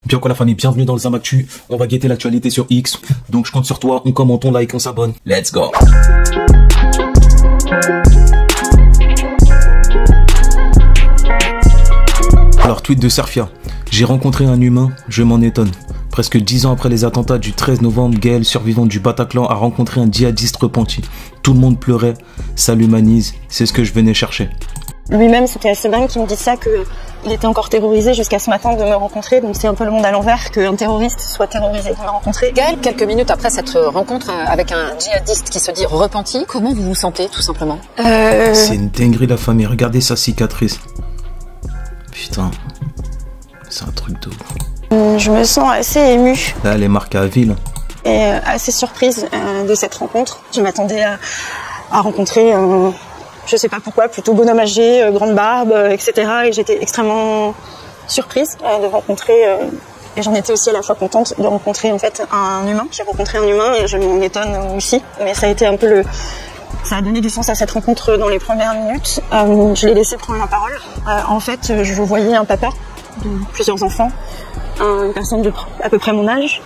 Bien quoi la famille, bienvenue dans le Zamactu. On va guetter l'actualité sur X. Donc je compte sur toi, on commente, on like, on s'abonne. Let's go. Alors tweet de Serfia. J'ai rencontré un humain, je m'en étonne. Presque 10 ans après les attentats du 13 novembre, Gaël, survivant du Bataclan, a rencontré un djihadiste repenti. Tout le monde pleurait, ça l'humanise, c'est ce que je venais chercher. Lui-même, c'était assez dingue qu'il me dise ça, qu'il était encore terrorisé jusqu'à ce matin de me rencontrer. Donc c'est un peu le monde à l'envers, qu'un terroriste soit terrorisé de me rencontrer. Gaël, quelques minutes après cette rencontre avec un djihadiste qui se dit repenti, comment vous vous sentez tout simplement? C'est une dinguerie la famille, regardez sa cicatrice. Putain, c'est un truc de ouf. Je me sens assez émue. Là, elle est marquée à vie, là. Et assez surprise de cette rencontre. Je m'attendais à rencontrer... je sais pas pourquoi, plutôt bonhomme âgé, grande barbe, etc. Et j'étais extrêmement surprise de rencontrer, et j'en étais aussi à la fois contente de rencontrer en fait un humain. J'ai rencontré un humain et je m'en étonne aussi. Mais ça a été un peu ça a donné du sens à cette rencontre dans les premières minutes. Je l'ai laissé prendre la parole. En fait, je voyais un papa de plusieurs enfants, une personne de à peu près mon âge.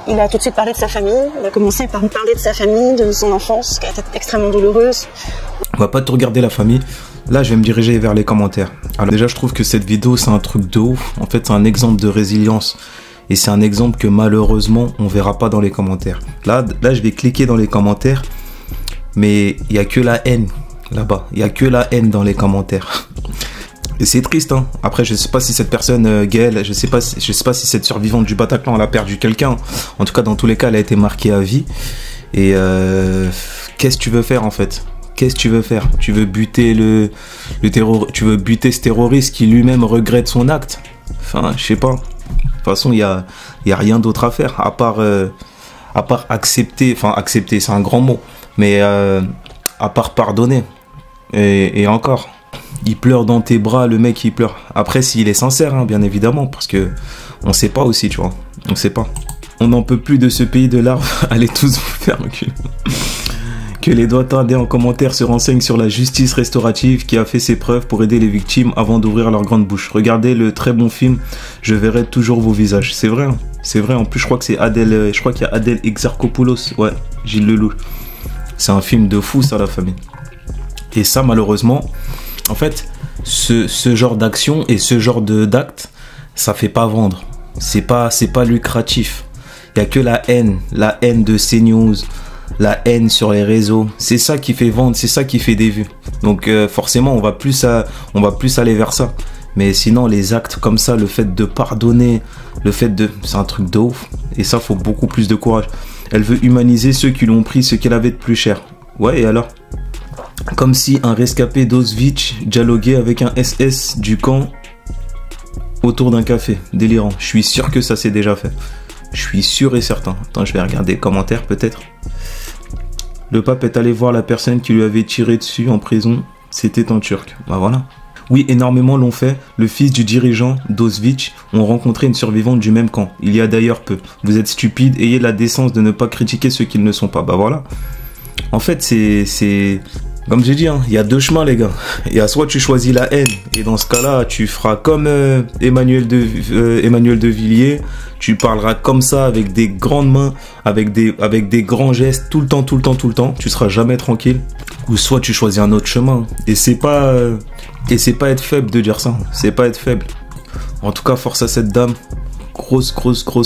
Il a tout de suite parlé de sa famille, il a commencé par me parler de sa famille, de son enfance, qui a été extrêmement douloureuse. On va pas tout regarder la famille, là je vais me diriger vers les commentaires. Alors déjà je trouve que cette vidéo c'est un truc de ouf, en fait c'est un exemple de résilience. Et c'est un exemple que malheureusement on verra pas dans les commentaires. Là je vais cliquer dans les commentaires, mais il y a que la haine là-bas, il y a que la haine dans les commentaires. Et c'est triste, hein. Après, je sais pas si cette personne, Gaël, je sais pas si cette survivante du Bataclan, elle a perdu quelqu'un. En tout cas, dans tous les cas, elle a été marquée à vie. Et qu'est-ce que tu veux faire, en fait? Qu'est-ce que tu veux faire? Tu veux buter tu veux buter ce terroriste qui lui-même regrette son acte? Enfin, je sais pas. De toute façon, il y a rien d'autre à faire, à part accepter. Enfin, accepter, c'est un grand mot. Mais à part pardonner. Et encore. Il pleure dans tes bras, le mec il pleure. Après s'il est sincère, hein, bien évidemment, parce que on sait pas aussi, tu vois. On sait pas. On n'en peut plus de ce pays de larves. Allez tous vous faire reculer. Que les doigts tendus en commentaire se renseignent sur la justice restaurative qui a fait ses preuves pour aider les victimes avant d'ouvrir leur grande bouche. Regardez le très bon film Je verrai toujours vos visages. C'est vrai, hein. C'est vrai. En plus, je crois que c'est Adèle. Je crois qu'il y a Adèle Exarchopoulos. Ouais, Gilles Lelouch. C'est un film de fou, ça, la famille. Et ça, malheureusement. En fait, ce genre d'action et ce genre d'acte, ça fait pas vendre. C'est pas lucratif. Il y a que la haine de CNews, la haine sur les réseaux. C'est ça qui fait vendre, c'est ça qui fait des vues. Donc forcément, on va plus aller vers ça. Mais sinon, les actes comme ça, le fait de pardonner, c'est un truc de ouf. Et ça, faut beaucoup plus de courage. Elle veut humaniser ceux qui l'ont pris, ce qu'elle avait de plus cher. Ouais, et alors? Comme si un rescapé d'Auschwitz dialoguait avec un SS du camp autour d'un café. Délirant. Je suis sûr que ça s'est déjà fait. Je suis sûr et certain. Attends, je vais regarder les commentaires peut-être. Le pape est allé voir la personne qui lui avait tiré dessus en prison. C'était un Turc. Bah voilà. Oui, énormément l'ont fait. Le fils du dirigeant d'Auschwitz ont rencontré une survivante du même camp. Il y a d'ailleurs peu. Vous êtes stupide, ayez la décence de ne pas critiquer ceux qui ne le sont pas. Bah voilà. En fait, c'est... Comme j'ai dit, hein, il y a deux chemins, les gars. Il y a soit tu choisis la haine, et dans ce cas-là, tu feras comme Emmanuel de Villiers, tu parleras comme ça, avec des grandes mains, avec des grands gestes, tout le temps, tu seras jamais tranquille. Ou soit tu choisis un autre chemin. Et c'est pas être faible de dire ça, c'est pas être faible. En tout cas, force à cette dame. Grosse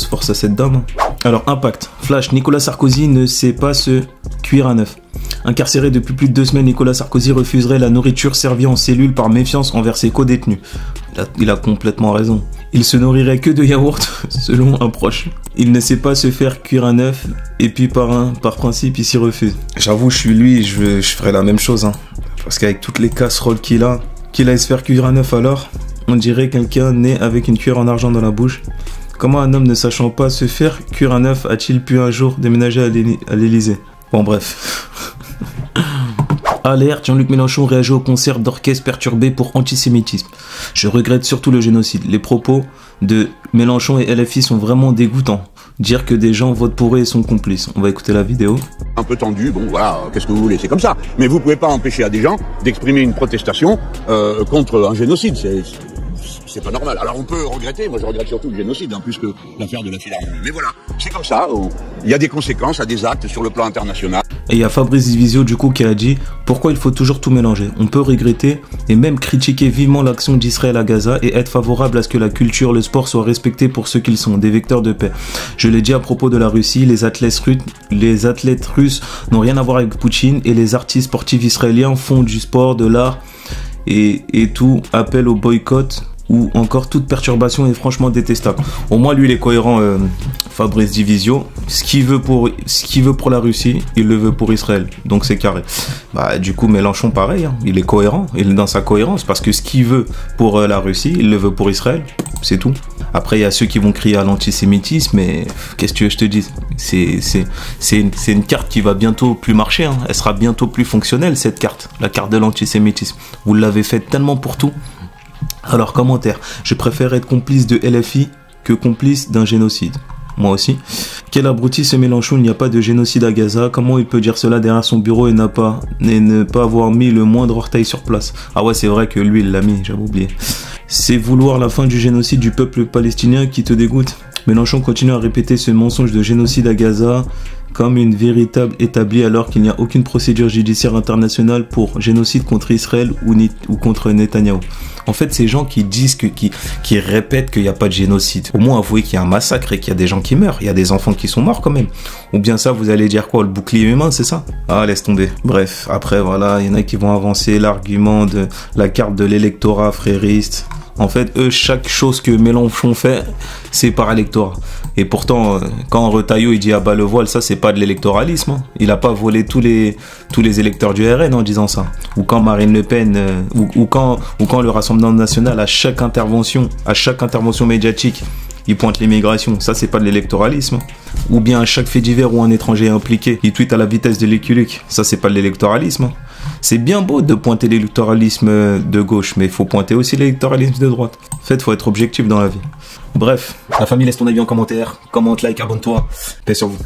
force à cette dame. Alors, impact. Flash, Nicolas Sarkozy ne sait pas se cuire à neuf. Incarcéré depuis plus de 2 semaines, Nicolas Sarkozy refuserait la nourriture servie en cellule par méfiance envers ses co-détenus. Il a complètement raison. Il se nourrirait que de yaourt, selon un proche. Il ne sait pas se faire cuire un œuf, et puis par principe, il s'y refuse. J'avoue, je suis lui, je ferais la même chose. Hein. Parce qu'avec toutes les casseroles qu'il aille se faire cuire un œuf alors, on dirait quelqu'un né avec une cuillère en argent dans la bouche. Comment un homme ne sachant pas se faire cuire un œuf a-t-il pu un jour déménager à l'Élysée? Bon bref. Alerte, Jean-Luc Mélenchon réagit au concert d'orchestre perturbé pour antisémitisme. Je regrette surtout le génocide. Les propos de Mélenchon et LFI sont vraiment dégoûtants. Dire que des gens votent pour eux et sont complices. On va écouter la vidéo. Un peu tendu, bon voilà, qu'est-ce que vous voulez, c'est comme ça. Mais vous pouvez pas empêcher à des gens d'exprimer une protestation contre un génocide. c'est pas normal. Alors on peut regretter, moi je regrette surtout le génocide, plus que l'affaire de la Philharmonie. Mais voilà, c'est comme ça, il y a des conséquences à des actes sur le plan international. Et il y a Fabrice Divisio du coup qui a dit pourquoi il faut toujours tout mélanger. On peut regretter et même critiquer vivement l'action d'Israël à Gaza et être favorable à ce que la culture, le sport soient respectés pour ce qu'ils sont, des vecteurs de paix. Je l'ai dit à propos de la Russie, les athlètes russes n'ont rien à voir avec Poutine et les artistes sportifs israéliens font du sport, de l'art et tout appel au boycott ou encore toute perturbation est franchement détestable. Au moins lui il est cohérent, Fabrice Divisio. Ce qu'il veut pour la Russie, il le veut pour Israël. Donc c'est carré. Bah du coup Mélenchon pareil, hein. Il est cohérent, il est dans sa cohérence parce que ce qu'il veut pour la Russie, il le veut pour Israël. C'est tout. Après il y a ceux qui vont crier à l'antisémitisme, mais qu'est-ce que tu veux que je te dise, c'est une carte qui va bientôt plus marcher, hein. Elle sera bientôt plus fonctionnelle cette carte, la carte de l'antisémitisme. Vous l'avez faite tellement pour tout. Alors commentaire, je préfère être complice de LFI que complice d'un génocide. Moi aussi. Quel abruti ce Mélenchon, il n'y a pas de génocide à Gaza. Comment il peut dire cela derrière son bureau et ne pas avoir mis le moindre orteil sur place? Ah ouais, c'est vrai que lui il l'a mis, j'avais oublié. C'est vouloir la fin du génocide du peuple palestinien qui te dégoûte. Mélenchon continue à répéter ce mensonge de génocide à Gaza comme une véritable établie alors qu'il n'y a aucune procédure judiciaire internationale pour génocide contre Israël ou contre Netanyahou. En fait, ces gens qui disent qui répètent qu'il n'y a pas de génocide, au moins avouez qu'il y a un massacre et qu'il y a des gens qui meurent, il y a des enfants qui sont morts quand même. Ou bien ça, vous allez dire quoi, le bouclier humain, c'est ça? Ah, laisse tomber. Bref, après voilà, il y en a qui vont avancer l'argument de la carte de l'électorat frériste. En fait, eux, chaque chose que Mélenchon fait, c'est par électorat. Et pourtant, quand Retailleau il dit ah bah le voile, ça c'est pas de l'électoralisme. Hein. Il a pas volé tous les électeurs du RN en disant ça. Ou quand Marine Le Pen, ou quand le Rassemblement National à chaque intervention médiatique, il pointe l'immigration. Ça c'est pas de l'électoralisme. Ou bien à chaque fait divers où un étranger est impliqué, il tweet à la vitesse de l'éculique. Ça c'est pas de l'électoralisme. C'est bien beau de pointer l'électoralisme de gauche, mais il faut pointer aussi l'électoralisme de droite. En fait, il faut être objectif dans la vie. Bref, la famille, laisse ton avis en commentaire. Commente, like, abonne-toi. Paix sur vous.